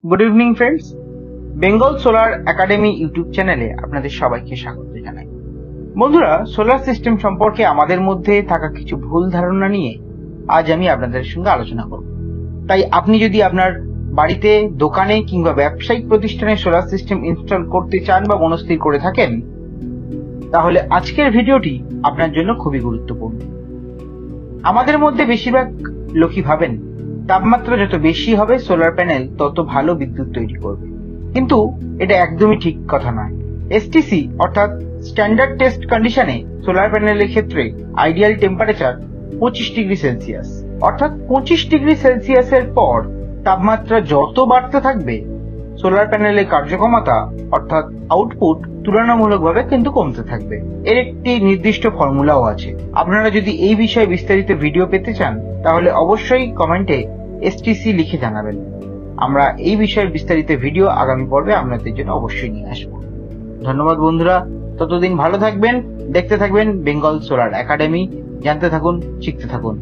Good evening friends, Bengal solar academy YouTube চ্যানেলে আপনাদের সবাইকে স্বাগত জানাই। বন্ধুরা, সোলার সিস্টেম সম্পর্কে আমাদের মধ্যে থাকা কিছু ভুল ধারণা নিয়ে আজ আমি আপনাদের সঙ্গে আলোচনা করব। তাই আপনি যদি আপনার বাড়িতে, দোকানে কিংবা ব্যবসায়িক প্রতিষ্ঠানে সোলার সিস্টেম ইনস্টল করতে চান বা মনস্থির করে থাকেন, তাহলে আজকের ভিডিওটি আপনার জন্য খুবই গুরুত্বপূর্ণ। আমাদের মধ্যে বেশিরভাগ লোকই ভাবেন তাপমাত্রা যত বেশি হবে সোলার প্যানেল তত ভালো বিদ্যুৎ তৈরি করবে, কিন্তু এটা একদমই ঠিক কথা নয়। এসটিসি অর্থাৎ স্ট্যান্ডার্ড টেস্ট কন্ডিশনে সোলার প্যানেলের ক্ষেত্রে আইডিয়াল টেম্পারেচার 25°C, অর্থাৎ 25°C পর তাপমাত্রা যত বাড়তে থাকবে সোলার প্যানেলের কার্যক্ষমতা অর্থাৎ আউটপুট তুলনামূলকভাবে কিন্তু কমতে থাকবে। এর একটি নির্দিষ্ট ফর্মুলাও আছে। আপনারা যদি এই বিষয়ে বিস্তারিত ভিডিও পেতে চান তাহলে অবশ্যই কমেন্টে এসটিসি লিখে জানাবেন। আমরা এই বিষয়ের বিস্তারিত ভিডিও আগামী পর্বে আপনাদের জন্য অবশ্যই নিয়ে আসবো। ধন্যবাদ বন্ধুরা, ততদিন ভালো থাকবেন, দেখতে থাকবেন বেঙ্গল সোলার একাডেমি। জানতে থাকুন, শিখতে থাকুন।